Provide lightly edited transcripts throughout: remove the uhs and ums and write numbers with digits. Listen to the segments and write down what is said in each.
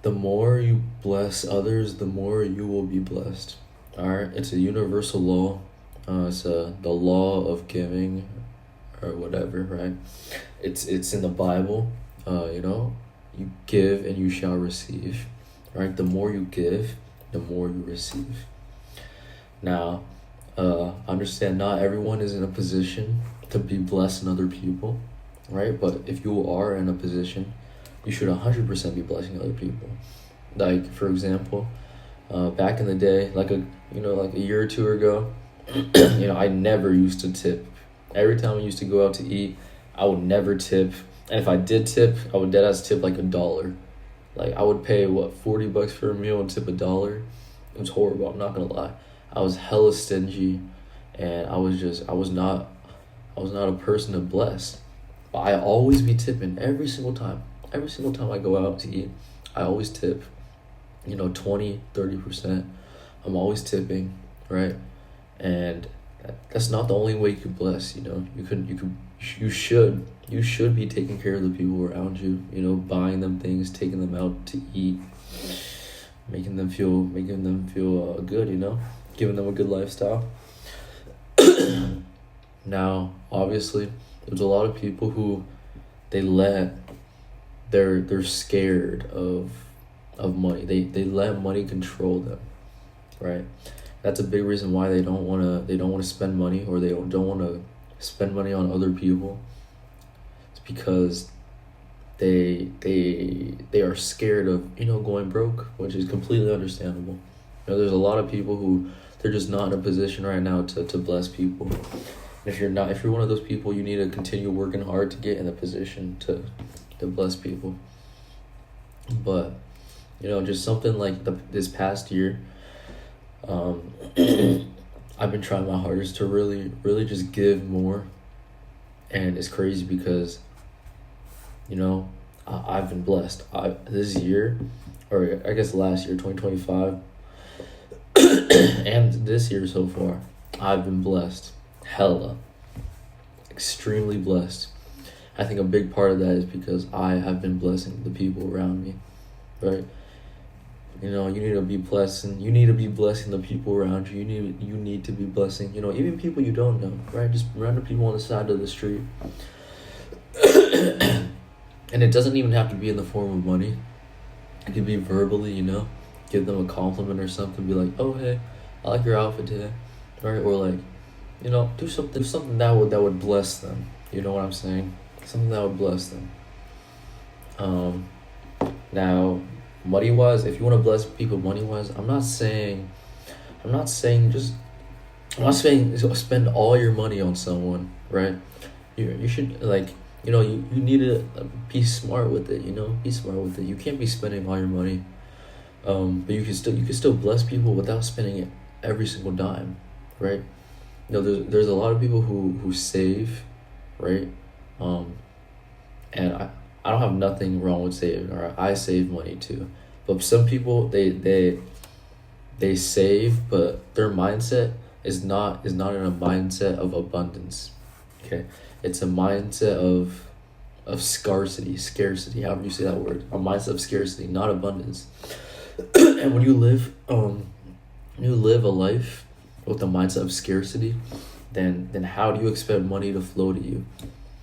the more you bless others, the more you will be blessed. All right, it's a universal law. It's the law of giving, or whatever, right? It's in the Bible. You give and you shall receive. Right, the more you give, the more you receive. Now, understand not everyone is in a position to be blessing other people, right? But if you are in a position, you should 100% be blessing other people. Like, for example, back in the day, like a year or two ago, I never used to tip. Every time I used to go out to eat, I would never tip. And if I did tip, I would deadass tip like $1. Like, I would pay, $40 for a meal and tip $1. It was horrible, I'm not gonna lie. I was hella stingy, and I was not a person to bless. But I always be tipping every single time. Every single time I go out to eat, I always tip, 20, 30%. I'm always tipping, right? And that's not the only way you can bless, you should be taking care of the people around you, buying them things, taking them out to eat, making them feel good, giving them a good lifestyle. Now, obviously, there's a lot of people who they're scared of money. They let money control them, right? That's a big reason why they don't want to spend money, or they don't want to spend money on other people. It's because they are scared of going broke, which is completely understandable. There's a lot of people who they're just not in a position right now to bless people. And if you're one of those people, you need to continue working hard to get in the position to bless people. But just something like this past year, I've been trying my hardest to really just give more. And it's crazy because I've been blessed. This year, or I guess last year, 2025, and this year so far, I've been blessed. Hella. Extremely blessed. I think a big part of that is because I have been blessing the people around me, right? You need to be blessing. You need to be blessing the people around you. You need to be blessing, even people you don't know, right? Just random people on the side of the street. And it doesn't even have to be in the form of money. It could be verbally, give them a compliment or something. Be like, oh, hey, I like your outfit today, right? Or like, do something that would bless them. You know what I'm saying? Something that would bless them. Now, money-wise, if you want to bless people money-wise, I'm not saying spend all your money on someone, right? You should, you need to be smart with it, be smart with it. You can't be spending all your money, but you can still bless people without spending it every single dime, right? There's a lot of people who save, right? And I don't have nothing wrong with saving, or I save money too. But some people they save, but their mindset is not in a mindset of abundance. Okay, it's a mindset of scarcity, however you say that word. A mindset of scarcity, not abundance. And when you live a life with a mindset of scarcity, then how do you expect money to flow to you?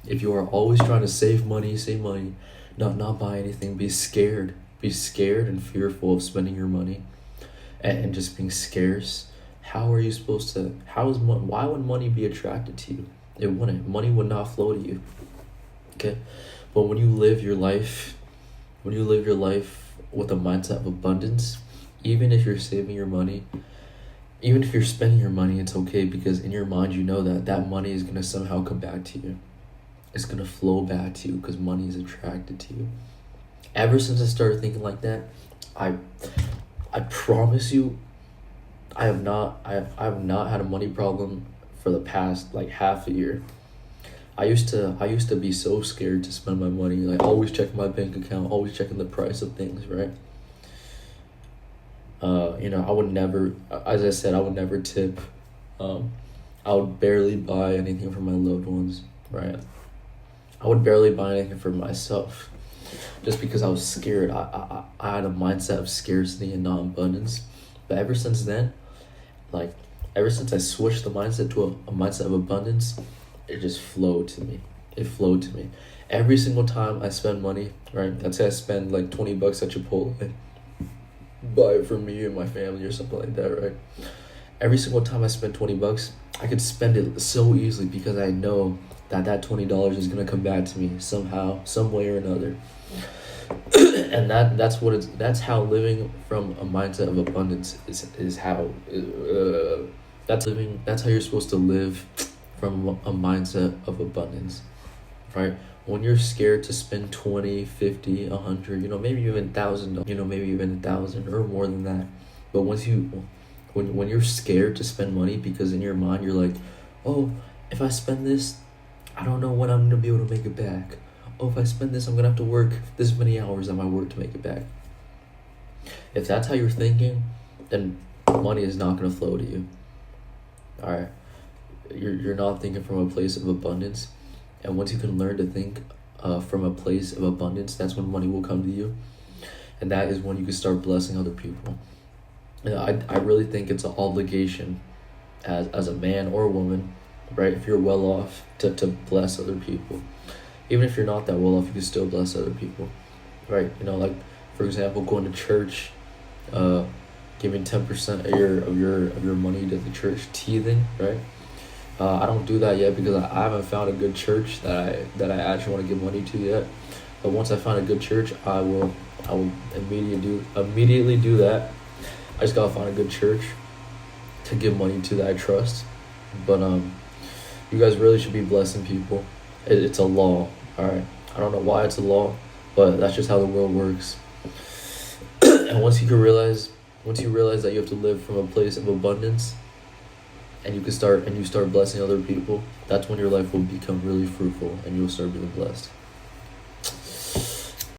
If you are always trying to save money, not buy anything, be scared and fearful of spending your money, and just being scarce, how are you supposed to? Why would money be attracted to you? It wouldn't. Money would not flow to you. Okay, but when you live your life with a mindset of abundance, even if you're saving your money, even if you're spending your money, it's okay, because in your mind you know that money is gonna somehow come back to you. It's gonna flow back to you because money is attracted to you. Ever since I started thinking like that, I promise you, I have not had a money problem for the past half a year. I used to be so scared to spend my money, always checking my bank account, always checking the price of things, right? I would never, as I said, I would never tip. I would barely buy anything for my loved ones, right? I would barely buy anything for myself. just because I was scared. I had a mindset of scarcity and not abundance. But ever since then, like, ever since I switched the mindset to a mindset of abundance, it just flowed to me. It flowed to me. Every single time I spend money, right? Let's say I spend like $20 at Chipotle, buy it for me and my family or something like that, right? Every single time I spend $20, I could spend it so easily because I know that $20 is gonna come back to me somehow, some way or another. And that's how living from a mindset of abundance is how that's how you're supposed to live from a mindset of abundance, right? When you're scared to spend 20, 50, 100, maybe even 1,000, maybe even 1,000 or more than that. But when you're scared to spend money because in your mind you're like, oh, if I spend this, I don't know when I'm gonna be able to make it back. Oh, if I spend this, I'm gonna have to work this many hours at my work to make it back. If that's how you're thinking, then money is not gonna flow to you. All right, you're not thinking from a place of abundance, and once you can learn to think from a place of abundance, that's when money will come to you, and that is when you can start blessing other people. I really think it's an obligation as a man or a woman, right? If you're well off, to bless other people. Even if you're not that well off, you can still bless other people, right? Like, for example, going to church, giving 10% of your money to the church, teething, right? I don't do that yet because I haven't found a good church that I actually want to give money to yet. But once I find a good church, I will immediately do that. I just gotta find a good church to give money to that I trust. But you guys really should be blessing people. It's a law, all right? I don't know why it's a law, but that's just how the world works. And once you realize that you have to live from a place of abundance, and you start blessing other people, that's when your life will become really fruitful and you'll start being blessed.